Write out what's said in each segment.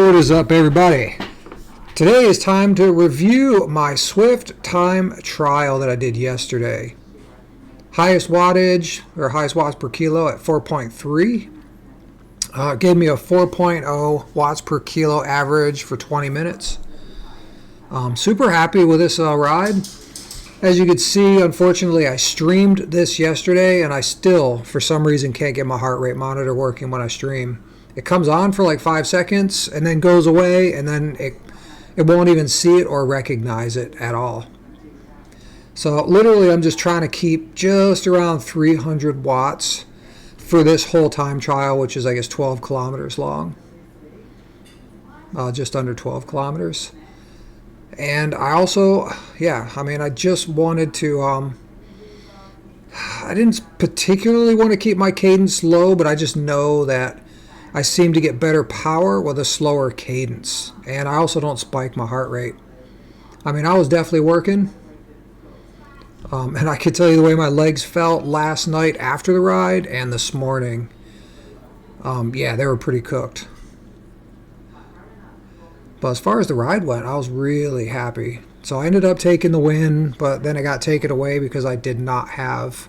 What is up, everybody? Today is time to review my Zwift time trial that I did yesterday. Highest wattage, or highest watts per kilo at 4.3. Gave me a 4.0 watts per kilo average for 20 minutes. Super happy with this ride. As you can see, unfortunately, I streamed this yesterday, and I still, for some reason, can't get my heart rate monitor working when I stream. It comes on for like 5 seconds and then goes away, and then it won't even see it or recognize it at all. So literally I'm just trying to keep just around 300 watts for this whole time trial, which is I guess 12 kilometers long. Just under 12 kilometers. And I also, I just wanted to, I didn't particularly want to keep my cadence low, but I just know that I seem to get better power with a slower cadence. And I also don't spike my heart rate. I mean, I was definitely working. And I could tell you the way my legs felt last night after the ride and this morning. They were pretty cooked. But as far as the ride went, I was really happy. So I ended up taking the win, but then it got taken away because I did not have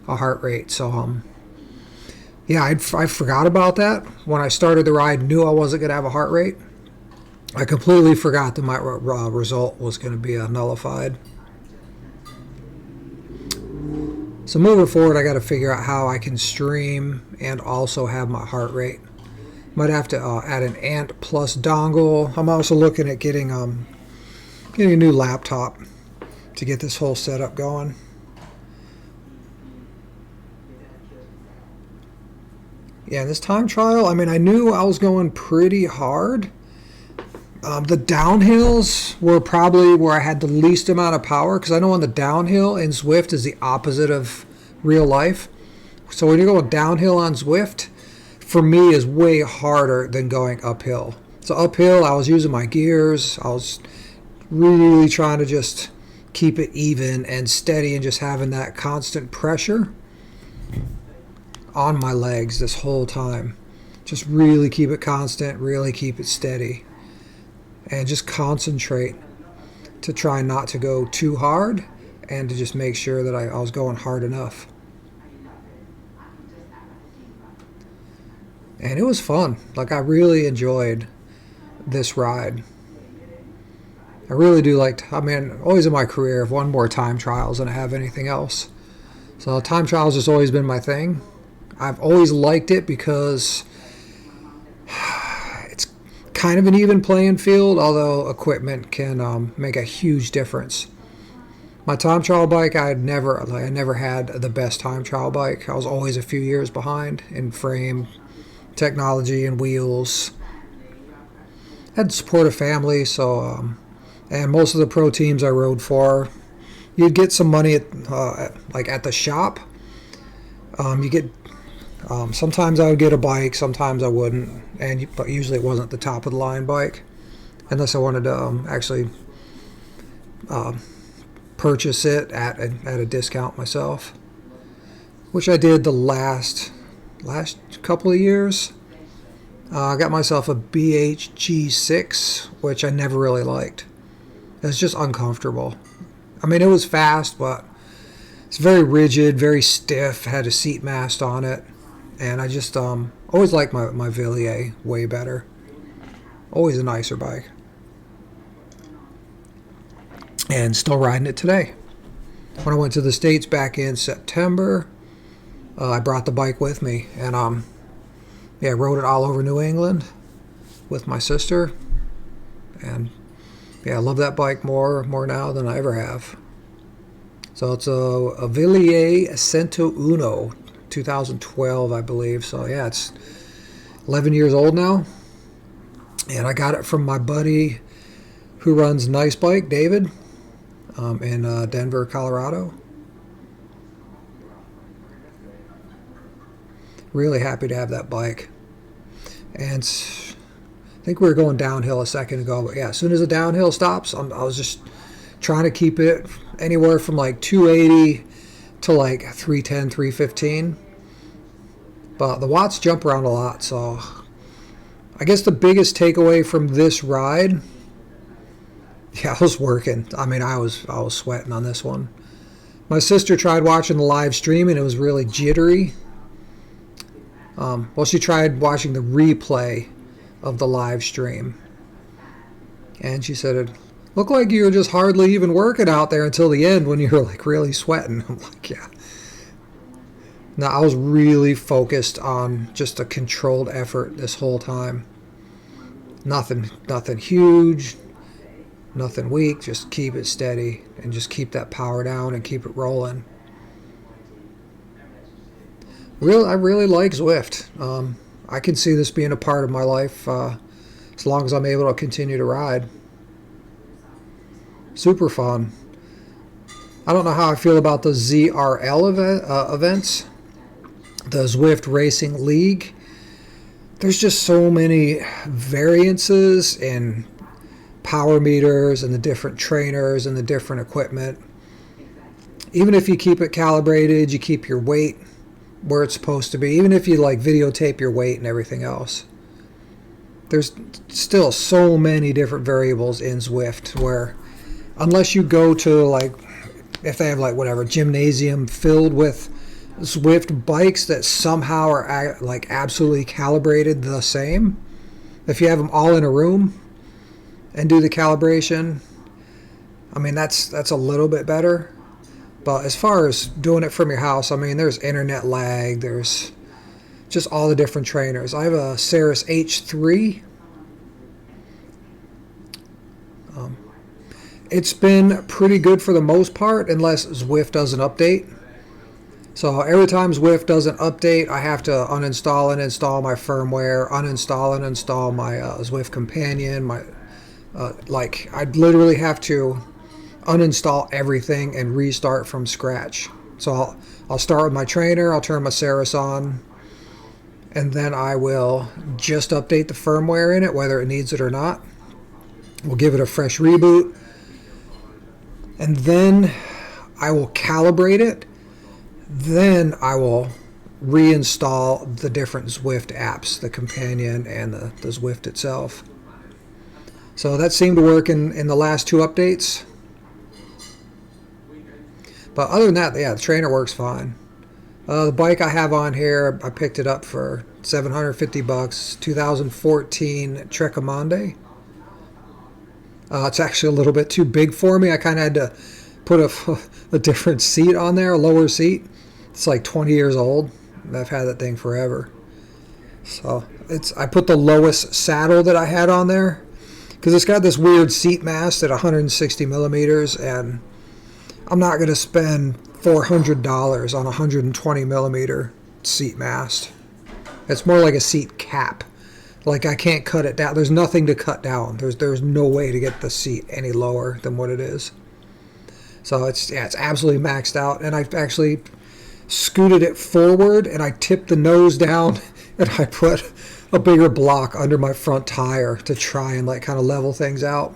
a heart rate. So, I forgot about that. When I started the ride, knew I wasn't going to have a heart rate. I completely forgot that my result was going to be nullified. So moving forward, I got to figure out how I can stream and also have my heart rate. Might have to add an Ant Plus dongle. I'm also looking at getting a new laptop to get this whole setup going. Yeah, this time trial, I mean, I knew I was going pretty hard. The downhills were probably where I had the least amount of power, because I know on the downhill in Zwift is the opposite of real life. So when you're going downhill on Zwift, for me is way harder than going uphill. So uphill, I was using my gears. I was really trying to just keep it even and steady and just having that constant pressure on my legs this whole time. Just really keep it constant, really keep it steady, and just concentrate to try not to go too hard and to just make sure that I was going hard enough. And it was fun. Like, I really enjoyed this ride. I really do always in my career, I've won more time trials than I have anything else. So time trials has always been my thing. I've always liked it because it's kind of an even playing field, although equipment can make a huge difference. My time trial bike, I never had the best time trial bike. I was always a few years behind in frame, technology, and wheels. I had to support a family, so and most of the pro teams I rode for, you'd get some money at the shop. Sometimes I would get a bike, sometimes I wouldn't, but usually it wasn't the top of the line bike, unless I wanted to actually purchase it at a discount myself, which I did the last couple of years. I got myself a BHG6, which I never really liked. It's just uncomfortable. I mean, it was fast, but it's very rigid, very stiff, had a seat mast on it. And I just always liked my Villiers way better. Always a nicer bike. And still riding it today. When I went to the States back in September, I brought the bike with me. And I rode it all over New England with my sister. And I love that bike more now than I ever have. So it's a Villiers Cento Uno, 2012, I believe. So it's 11 years old now. And I got it from my buddy who runs Nice Bike, David, in Denver, Colorado. Really happy to have that bike. And I think we were going downhill a second ago, but as soon as the downhill stops, I was just trying to keep it anywhere from like 280 to like 310, 315. But the watts jump around a lot, so I guess the biggest takeaway from this ride, yeah, I was working. I mean, I was sweating on this one. My sister tried watching the live stream and it was really jittery. Well, she tried watching the replay of the live stream, and she said it looked like you were just hardly even working out there until the end when you were like really sweating. I'm like, yeah. No, I was really focused on just a controlled effort this whole time. Nothing huge, nothing weak. Just keep it steady and just keep that power down and keep it rolling. I really like Zwift. I can see this being a part of my life as long as I'm able to continue to ride. Super fun. I don't know how I feel about the ZRL events, the Zwift Racing League. There's just so many variances in power meters and the different trainers and the different equipment. Even if you keep it calibrated, you keep your weight where it's supposed to be, even if you like videotape your weight and everything else, there's still so many different variables in Zwift where unless you go to like, if they have like whatever gymnasium filled with Zwift bikes that somehow are like absolutely calibrated the same, if you have them all in a room and do the calibration, I mean that's a little bit better. But as far as doing it from your house, I mean, there's internet lag. There's just all the different trainers. I have a Ceres H3. It's been pretty good for the most part, unless Zwift does an update. So every time Zwift does an update, I have to uninstall and install my firmware, uninstall and install my Zwift Companion. I'd literally have to uninstall everything and restart from scratch. So I'll start with my trainer, I'll turn my Ceres on, and then I will just update the firmware in it, whether it needs it or not. We'll give it a fresh reboot, and then I will calibrate it. Then I will reinstall the different Zwift apps, the Companion and the Zwift itself. So that seemed to work in the last two updates. But other than that, yeah, the trainer works fine. The bike I have on here, I picked it up for $750, 2014 Treccomande. It's actually a little bit too big for me. I kind of had to put a different seat on there, a lower seat. It's like 20 years old. I've had that thing forever. So I put the lowest saddle that I had on there because it's got this weird seat mast at 160 millimeters, and I'm not going to spend $400 on a 120 millimeter seat mast. It's more like a seat cap. Like I can't cut it down. There's nothing to cut down. There's no way to get the seat any lower than what it is. So it's absolutely maxed out. And I've actually scooted it forward and I tipped the nose down and I put a bigger block under my front tire to try and like kind of level things out.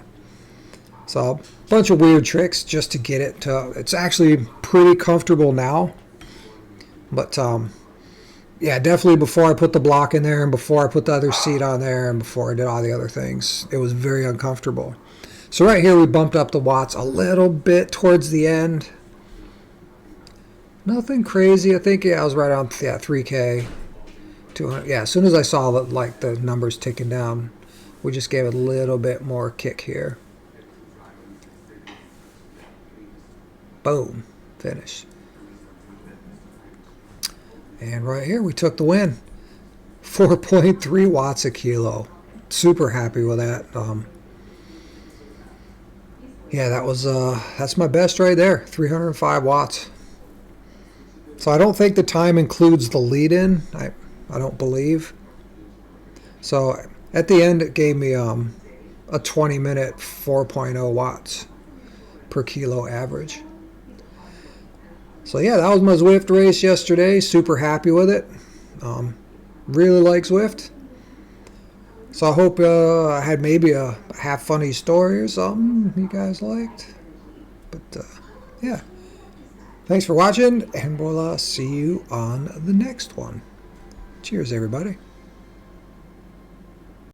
So a bunch of weird tricks just to get it to, it's actually pretty comfortable now. But yeah, definitely before I put the block in there and before I put the other seat on there and before I did all the other things, it was very uncomfortable. So right here we bumped up the watts a little bit towards the end. Nothing crazy. I think, yeah, I was right on 3K, 200. Yeah, as soon as I saw the numbers ticking down, we just gave it a little bit more kick here. Boom, finish. And right here we took the win. 4.3 watts a kilo. Super happy with that. Yeah, that's my best right there. 305 watts. So I don't think the time includes the lead-in. I don't believe. So at the end it gave me a 20-minute 4.0 watts per kilo average. So yeah, that was my Zwift race yesterday. Super happy with it. Really like Zwift. So I hope I had maybe a half funny story or something you guys liked. But yeah, thanks for watching, and we'll see you on the next one. Cheers, everybody.